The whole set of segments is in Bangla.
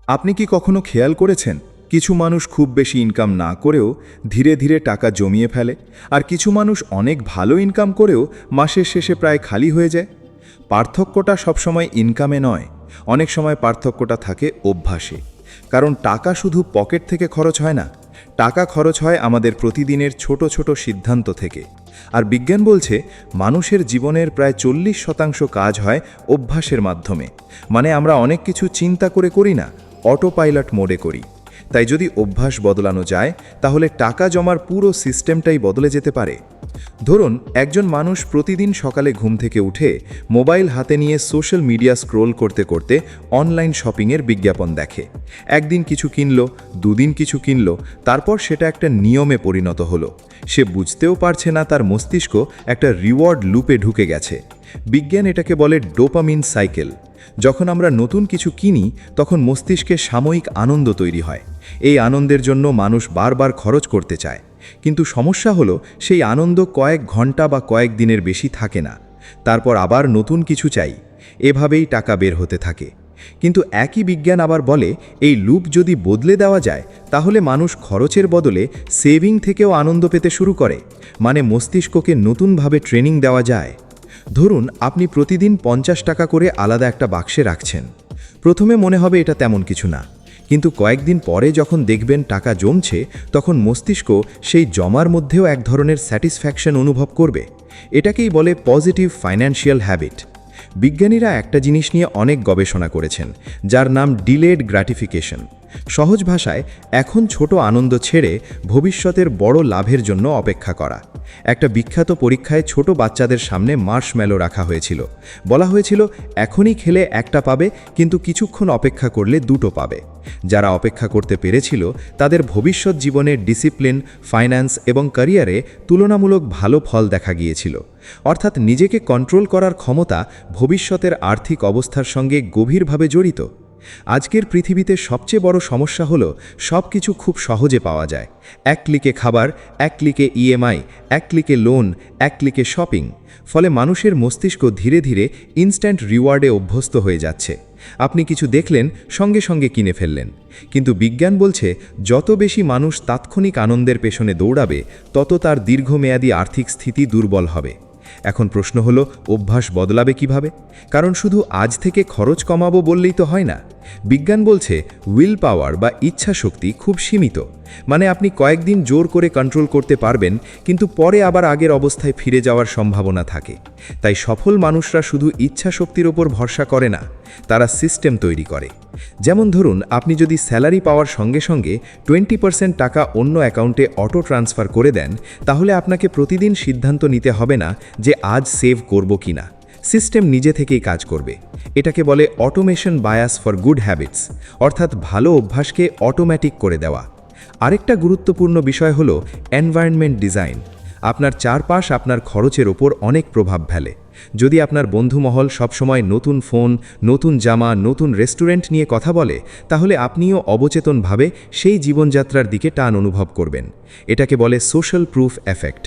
আপনি কি কখনো খেয়াল করেছেন কিছু মানুষ খুব বেশি ইনকাম না করেও ধীরে ধীরে টাকা জমিয়ে ফেলে, আর কিছু মানুষ অনেক ভালো ইনকাম করেও মাসের শেষে প্রায় খালি হয়ে যায়? পার্থক্যটা সবসময় ইনকামে নয়, অনেক সময় পার্থক্যটা থাকে অভ্যাসে। কারণ টাকা শুধু পকেট থেকে খরচ হয় না, টাকা খরচ হয় আমাদের প্রতিদিনের ছোট ছোট সিদ্ধান্ত থেকে। আর বিজ্ঞান বলছে মানুষের জীবনের প্রায় 40% কাজ হয় অভ্যাসের মাধ্যমে। মানে আমরা অনেক কিছু চিন্তা করে করি না, অটো পাইলট মোডে করি। তাই যদি অভ্যাস বদলানো যায় তাহলে টাকা জমার পুরো সিস্টেমটাই বদলে যেতে পারে। ধরুন একজন মানুষ প্রতিদিন সকালে ঘুম থেকে উঠে মোবাইল হাতে নিয়ে সোশ্যাল মিডিয়া স্ক্রোল করতে করতে অনলাইন শপিংয়ের বিজ্ঞাপন দেখে। একদিন কিছু কিনল, দুদিন কিছু কিনল, তারপর সেটা একটা নিয়মে পরিণত হলো। সে বুঝতেও পারছে না তার মস্তিষ্ক একটা রিওয়ার্ড লুপে ঢুকে গেছে। বিজ্ঞান এটাকে বলে ডোপামিন সাইকেল। যখন আমরা নতুন কিছু কিনি তখন মস্তিষ্কে সাময়িক আনন্দ তৈরি হয়। এই আনন্দের জন্য মানুষ বারবার খরচ করতে চায়, কিন্তু সমস্যা হলো সেই আনন্দ কয়েক ঘন্টা বা কয়েক দিনের বেশি থাকে না। তারপর আবার নতুন কিছু চাই, এভাবেই টাকা বের হতে থাকে। কিন্তু একই বিজ্ঞান আবার বলে এই লুপ যদি বদলে দেওয়া যায় তাহলে মানুষ খরচের বদলে সেভিং থেকেও আনন্দ পেতে শুরু করে। মানে মস্তিষ্ককে নতুনভাবে ট্রেনিং দেওয়া যায়। ধরুন আপনি প্রতিদিন 50 টাকা করে আলাদা একটা বাক্সে রাখছেন। প্রথমে মনে হবে এটা তেমন কিছু না, কিন্তু কয়েকদিন পরে যখন দেখবেন টাকা জমছে তখন মস্তিষ্ক সেই জমার মধ্যেও এক ধরনের স্যাটিসফ্যাকশন অনুভব করবে। এটাকেই বলে পজিটিভ ফাইন্যান্সিয়াল হ্যাবিট। বিজ্ঞানীরা একটা জিনিস নিয়ে অনেক গবেষণা করেছেন, যার নাম ডিলেড গ্র্যাটিফিকেশন। সহজ ভাষায় এখন ছোট আনন্দ ছেড়ে ভবিষ্যতের বড় লাভের জন্য অপেক্ষা করা। একটা বিখ্যাত পরীক্ষায় ছোট বাচ্চাদের সামনে মার্শম্যালো রাখা হয়েছিল। বলা হয়েছিল এখনই খেলে একটা পাবে, কিন্তু কিছুক্ষণ অপেক্ষা করলে দুটো পাবে। যারা অপেক্ষা করতে পেরেছিল তাদের ভবিষ্যৎ জীবনে ডিসিপ্লিন, ফাইন্যান্স এবং ক্যারিয়ারে তুলনামূলক ভালো ফল দেখা গিয়েছিল। অর্থাৎ নিজেকে কন্ট্রোল করার ক্ষমতা ভবিষ্যতের আর্থিক অবস্থার সঙ্গে গভীরভাবে জড়িত। আজকের পৃথিবীতে সবচেয়ে বড় সমস্যা হলো সব কিছু খুব সহজে পাওয়া যায়। এক ক্লিকে খাবার, এক ক্লিকে ইএমআই, এক ক্লিকে লোন, এক ক্লিকে শপিং। ফলে মানুষের মস্তিষ্ক ধীরে ধীরে ইনস্ট্যান্ট রিওয়ার্ডে অভ্যস্ত হয়ে যাচ্ছে। আপনি কিছু দেখলেন, সঙ্গে সঙ্গে কিনে ফেললেন। কিন্তু বিজ্ঞান বলছে যত বেশি মানুষ তাৎক্ষণিক আনন্দের পেছনে দৌড়াবে তত তার দীর্ঘমেয়াদী আর্থিক স্থিতি দুর্বল হবে। এখন প্রশ্ন হলো অভ্যাস বদলাবে কিভাবে? কারণ শুধু আজ থেকে খরচ কমাবো বললেই তো হয় না। বিজ্ঞান বলছে উইল পাওয়ার বা ইচ্ছা শক্তি খুব সীমিত। মানে আপনি কয়েকদিন জোর করে কন্ট্রোল করতে পারবেন, কিন্তু পরে আবার আগের অবস্থায় ফিরে যাওয়ার সম্ভাবনা থাকে। তাই সফল মানুষরা শুধু ইচ্ছা শক্তির ওপর ভরসা করে না, তারা সিস্টেম তৈরি করে। যেমন ধরুন আপনি যদি স্যালারি পাওয়ার সঙ্গে সঙ্গে 20% টাকা অন্য অ্যাকাউন্টে অটো ট্রান্সফার করে দেন, তাহলে আপনাকে প্রতিদিন সিদ্ধান্ত নিতে হবে না যে আজ সেভ করব কিনা। সিস্টেম নিজে থেকেই কাজ করবে। এটাকে বলে automation bias for good habits, অর্থাৎ ভালো অভ্যাসকে অটোমেটিক করে দেওয়া। আরেকটা গুরুত্বপূর্ণ বিষয় হলো এনভায়রনমেন্ট ডিজাইন। আপনার চারপাশ আপনার খরচের ওপর অনেক প্রভাব ফেলে। যদি আপনার বন্ধুমহল সবসময় নতুন ফোন, নতুন জামা, নতুন রেস্টুরেন্ট নিয়ে কথা বলে, তাহলে আপনিও অবচেতনভাবে সেই জীবনযাত্রার দিকে টান অনুভব করবেন। এটাকে বলে সোশ্যাল প্রুফ এফেক্ট।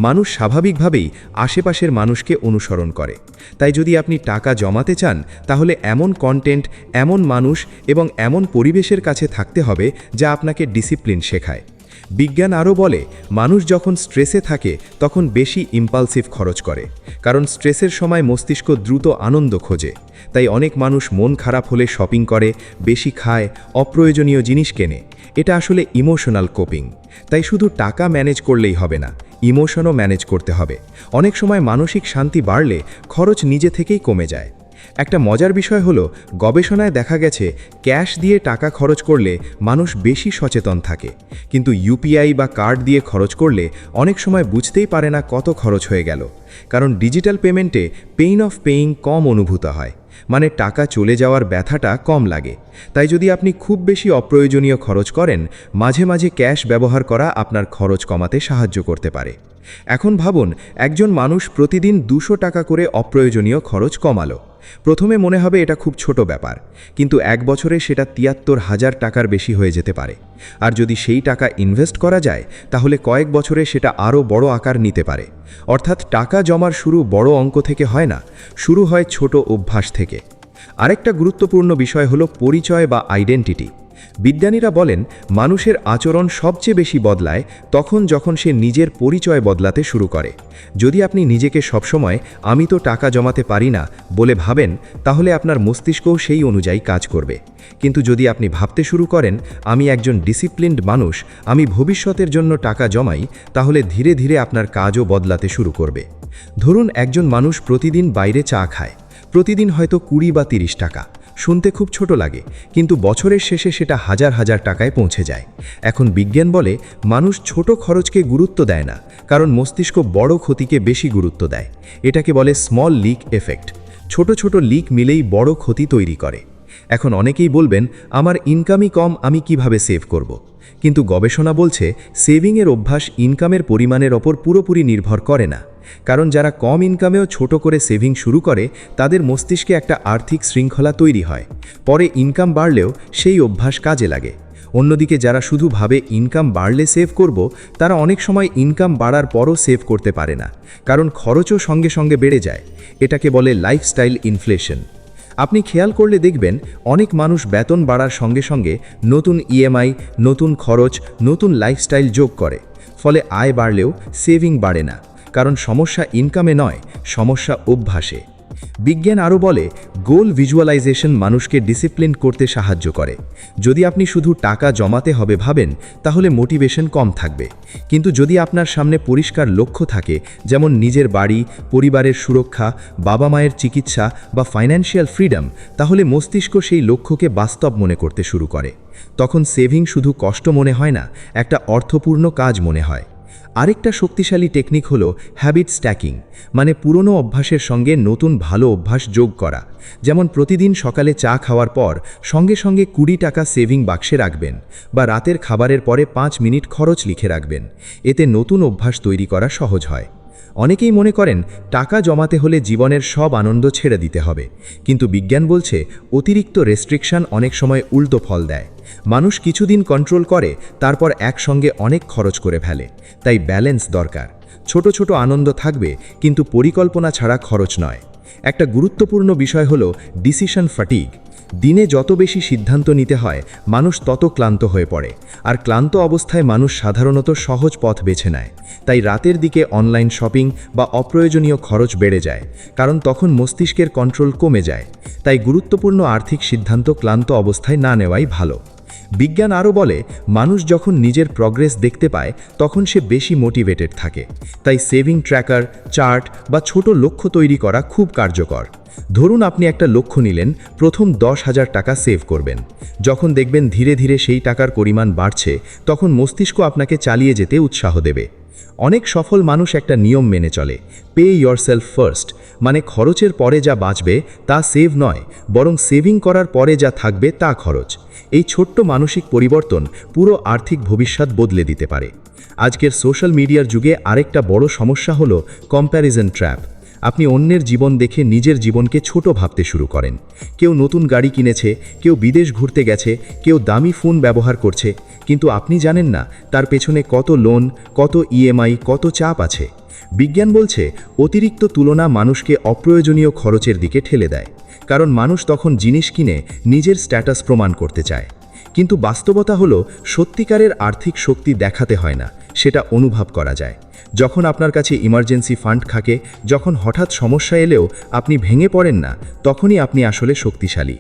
মানুষ স্বাভাবিকভাবেই আশেপাশের মানুষকে অনুসরণ করে। তাই যদি আপনি টাকা জমাতে চান তাহলে এমন কন্টেন্ট, এমন মানুষ এবং এমন পরিবেশের কাছে থাকতে হবে যা আপনাকে ডিসিপ্লিন শেখায়। বিজ্ঞান আরও বলে মানুষ যখন স্ট্রেসে থাকে তখন বেশি ইম্পালসিভ খরচ করে, কারণ স্ট্রেসের সময় মস্তিষ্ক দ্রুত আনন্দ খোঁজে। তাই অনেক মানুষ মন খারাপ হলে শপিং করে, বেশি খায়, অপ্রয়োজনীয় জিনিস কেনে। এটা আসলে ইমোশনাল কোপিং। তাই শুধু টাকা ম্যানেজ করলেই হবে না, ইমোশনও ম্যানেজ করতে হবে। অনেক সময় মানসিক শান্তি বাড়লে খরচ নিজে থেকেই কমে যায়। একটা মজার বিষয় হলো গবেষণায় দেখা গেছে ক্যাশ দিয়ে টাকা খরচ করলে মানুষ বেশি সচেতন থাকে, কিন্তু ইউপিআই বা কার্ড দিয়ে খরচ করলে অনেক সময় বুঝতেই পারে না কত খরচ হয়ে গেল। কারণ ডিজিটাল পেমেন্টে পেইন অফ পেইং কম অনুভূত হয়, মানে টাকা চলে যাওয়ার ব্যথাটা কম লাগে। তাই যদি আপনি খুব বেশি অপ্রয়োজনীয় খরচ করেন, মাঝে মাঝে ক্যাশ ব্যবহার করা আপনার খরচ কমাতে সাহায্য করতে পারে। এখন ভাবুন একজন মানুষ প্রতিদিন 200 টাকা করে অপ্রয়োজনীয় খরচ কমালো। প্রথমে মনে হবে এটা খুব ছোট ব্যাপার, কিন্তু এক বছরে সেটা 73,000 টাকার বেশি হয়ে যেতে পারে। আর যদি সেই টাকা ইনভেস্ট করা যায় তাহলে কয়েক বছরে সেটা আরও বড় আকার নিতে পারে। অর্থাৎ টাকা জমার শুরু বড় অঙ্ক থেকে হয় না, শুরু হয় ছোট অভ্যাস থেকে। আরেকটা গুরুত্বপূর্ণ বিষয় হলো পরিচয় বা আইডেন্টিটি। বিজ্ঞানীরা বলেন মানুষের আচরণ সবচেয়ে বেশি বদলায় তখন যখন সে নিজের পরিচয় বদলাতে শুরু করে। যদি আপনি নিজেকে সবসময় আমি তো টাকা জমাতে পারি না বলে ভাবেন, তাহলে আপনার মস্তিষ্কও সেই অনুযায়ী কাজ করবে। কিন্তু যদি আপনি ভাবতে শুরু করেন আমি একজন ডিসিপ্লিনড মানুষ, আমি ভবিষ্যতের জন্য টাকা জমাই, তাহলে ধীরে ধীরে আপনার কাজও বদলাতে শুরু করবে। ধরুন একজন মানুষ প্রতিদিন বাইরে চা খায়, প্রতিদিন হয়তো 20 বা 30 টাকা। শুনতে খুব ছোট লাগে, কিন্তু বছরের শেষে সেটা হাজার হাজার টাকায় পৌঁছে যায়। এখন বিজ্ঞান বলে মানুষ ছোট খরচকে গুরুত্ব দেয় না, কারণ মস্তিষ্ক বড় ক্ষতিকে বেশি গুরুত্ব দেয়। এটাকে বলে স্মল লিক এফেক্ট। ছোট ছোট লিক মিলেই বড় ক্ষতি তৈরি করে। এখন অনেকেই বলবেন আমার ইনকামই কম, আমি কিভাবে সেভ করব। কিন্তু গবেষণা বলছে সেভিংয়ের অভ্যাস ইনকামের পরিমাণের ওপর পুরোপুরি নির্ভর করে না। কারণ যারা কম ইনকামেও ছোট করে সেভিং শুরু করে তাদের মস্তিষ্কে একটা আর্থিক শৃঙ্খলা তৈরি হয়, পরে ইনকাম বাড়লেও সেই অভ্যাস কাজে লাগে। অন্যদিকে যারা শুধু ভাবে ইনকাম বাড়লে সেভ করব, তারা অনেক সময় ইনকাম বাড়ার পরও সেভ করতে পারে না, কারণ খরচও সঙ্গে সঙ্গে বেড়ে যায়। এটাকে বলে লাইফস্টাইল ইনফ্লেশন। আপনি খেয়াল করলে দেখবেন অনেক মানুষ বেতন বাড়ার সঙ্গে সঙ্গে নতুন ইএমআই, নতুন খরচ, নতুন লাইফস্টাইল যোগ করে। ফলে আয় বাড়লেও সেভিং বাড়ে না, কারণ সমস্যা ইনকামে নয়, সমস্যা অভ্যাসে। বিজ্ঞান আরও বলে গোল ভিজুয়ালাইজেশন মানুষকে ডিসিপ্লিন করতে সাহায্য করে। যদি আপনি শুধু টাকা জমাতে হবে ভাবেন, তাহলে মোটিভেশন কম থাকবে। কিন্তু যদি আপনার সামনে পরিষ্কার লক্ষ্য থাকে, যেমন নিজের বাড়ি, পরিবারের সুরক্ষা, বাবা মায়ের চিকিৎসা বা ফাইন্যান্সিয়াল ফ্রিডম, তাহলে মস্তিষ্ক সেই লক্ষ্যকে বাস্তব মনে করতে শুরু করে। তখন সেভিং শুধু কষ্ট মনে হয় না, একটা অর্থপূর্ণ কাজ মনে হয়। আরেকটা শক্তিশালী টেকনিক হলো হ্যাবিট স্ট্যাকিং, মানে পুরনো অভ্যাসের সঙ্গে নতুন ভালো অভ্যাস যোগ করা। যেমন প্রতিদিন সকালে চা খাওয়ার পর সঙ্গে সঙ্গে 20 টাকা সেভিং বাক্সে রাখবেন, বা রাতের খাবারের পরে 5 মিনিট খরচ লিখে রাখবেন। এতে নতুন অভ্যাস তৈরি করা সহজ হয়। অনেকেই মনে করেন টাকা জমাতে হলে জীবনের সব আনন্দ ছেড়ে দিতে হবে, কিন্তু বিজ্ঞান বলছে অতিরিক্ত রেস্ট্রিকশন অনেক সময় উল্টো ফল দেয়। মানুষ কিছুদিন কন্ট্রোল করে, তারপর একসঙ্গে অনেক খরচ করে ফেলে। তাই ব্যালেন্স দরকার। ছোট ছোট আনন্দ থাকবে, কিন্তু পরিকল্পনা ছাড়া খরচ নয়। একটা গুরুত্বপূর্ণ বিষয় হলো ডিসিশন ফাটিগ। দিনে যত বেশি সিদ্ধান্ত নিতে হয়, মানুষ তত ক্লান্ত হয়ে পড়ে, আর ক্লান্ত অবস্থায় মানুষ সাধারণত সহজ পথ বেছে নেয়। তাই রাতের দিকে অনলাইন শপিং বা অপ্রয়োজনীয় খরচ বেড়ে যায়, কারণ তখন মস্তিষ্কের কন্ট্রোল কমে যায়। তাই গুরুত্বপূর্ণ আর্থিক সিদ্ধান্ত ক্লান্ত অবস্থায় না নেওয়াই ভালো। বিজ্ঞান আরও বলে মানুষ যখন নিজের প্রগ্রেস দেখতে পায় তখন সে বেশি মোটিভেটেড থাকে। তাই সেভিং ট্র্যাকার, চার্ট বা ছোট লক্ষ্য তৈরি করা খুব কার্যকর। ধরুন আপনি একটা লক্ষ্য নিলেন, প্রথম 10,000 টাকা সেভ করবেন। যখন দেখবেন ধীরে ধীরে সেই টাকার পরিমাণ বাড়ছে, তখন মস্তিষ্ক আপনাকে চালিয়ে যেতে উৎসাহ দেবে। অনেক সফল মানুষ একটা নিয়ম মেনে চলে, পে ইয়োরসেলফ ফার্স্ট, মানে খরচের পরে যা বাঁচবে তা সেভ নয়, বরং সেভিং করার পরে যা থাকবে তা খরচ। এই ছোট্ট মানসিক পরিবর্তন পুরো আর্থিক ভবিষ্যৎ বদলে দিতে পারে। আজকের সোশ্যাল মিডিয়ার যুগে আরেকটা বড় সমস্যা হলো কম্প্যারিজন ট্র্যাপ। আপনি অন্যের জীবন দেখে নিজের জীবনকে ছোট ভাবতে শুরু করেন। কেউ নতুন গাড়ি কিনেছে, কেউ বিদেশ ঘুরতে গেছে, কেউ দামি ফোন ব্যবহার করছে, কিন্তু আপনি জানেন না তার পেছনে কত লোন, কত ইএমআই, কত চাপ আছে। বিজ্ঞান বলছে অতিরিক্ত তুলনা মানুষকে অপ্রয়োজনীয় খরচের দিকে ঠেলে দেয়, কারণ মানুষ তখন জিনিস কিনে নিজের স্ট্যাটাস প্রমাণ করতে চায়। কিন্তু বাস্তবতা হলো সত্যিকারের আর্থিক শক্তি দেখাতে হয় না, সেটা অনুভব করা যায়। যখন আপনার কাছে ইমার্জেন্সি ফান্ড থাকে, যখন হঠাৎ সমস্যা এলেও আপনি ভেঙে পড়েন না, তখনই আপনি আসলে শক্তিশালী।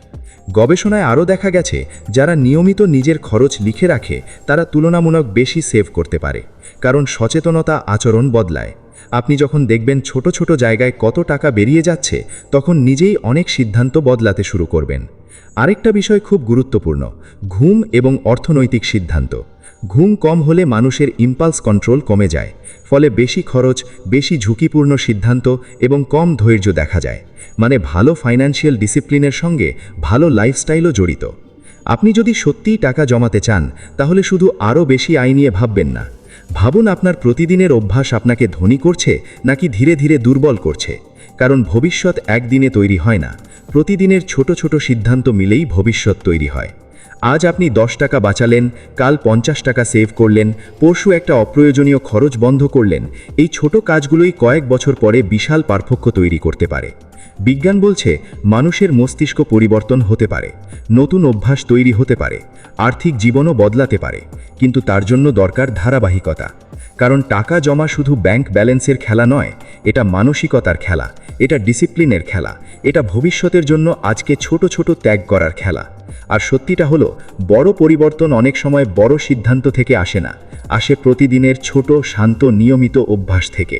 গবেষণায় আরও দেখা গেছে যারা নিয়মিত নিজের খরচ লিখে রাখে তারা তুলনামূলক বেশি সেভ করতে পারে, কারণ সচেতনতা আচরণ বদলায়। আপনি যখন দেখবেন ছোট ছোট জায়গায় কত টাকা বেরিয়ে যাচ্ছে, তখন নিজেই অনেক সিদ্ধান্ত বদলাতে শুরু করবেন। আরেকটা বিষয় খুব গুরুত্বপূর্ণ, ঘুম এবং অর্থনৈতিক সিদ্ধান্ত। ঘুম কম হলে মানুষের ইম্পালস কন্ট্রোল কমে যায়, ফলে বেশি খরচ, বেশি ঝুঁকিপূর্ণ সিদ্ধান্ত এবং কম ধৈর্য দেখা যায়। মানে ভালো ফাইন্যান্সিয়াল ডিসিপ্লিনের সঙ্গে ভালো লাইফস্টাইলও জড়িত। আপনি যদি সত্যিই টাকা জমাতে চান, তাহলে শুধু আরও বেশি আয় নিয়ে ভাববেন না। ভাবুন আপনার প্রতিদিনের অভ্যাস আপনাকে ধনী করছে নাকি ধীরে ধীরে দুর্বল করছে। কারণ ভবিষ্যৎ একদিনে তৈরি হয় না, প্রতিদিনের ছোট ছোট সিদ্ধান্ত মিলেই ভবিষ্যৎ তৈরি হয়। আজ আপনি 10 টাকা বাঁচালেন, কাল 50 টাকা সেভ করলেন, পরশু একটা অপ্রয়োজনীয় খরচ বন্ধ করলেন। এই ছোট কাজগুলোই কয়েক বছর পরে বিশাল পার্থক্য তৈরি করতে পারে। বিজ্ঞান বলছে মানুষের মস্তিষ্ক পরিবর্তন হতে পারে, নতুন অভ্যাস তৈরি হতে পারে, আর্থিক জীবনও বদলাতে পারে, কিন্তু তার জন্য দরকার ধারাবাহিকতা। কারণ টাকা জমা শুধু ব্যাংক ব্যালেন্সের খেলা নয়, এটা মানসিকতার খেলা, এটা ডিসিপ্লিনের খেলা, এটা ভবিষ্যতের জন্য আজকে ছোট ছোট ত্যাগ করার খেলা। আর সত্যিটা হলো, বড় পরিবর্তন অনেক সময় বড় সিদ্ধান্ত থেকে আসে না, আসে প্রতিদিনের ছোট শান্ত নিয়মিত অভ্যাস থেকে।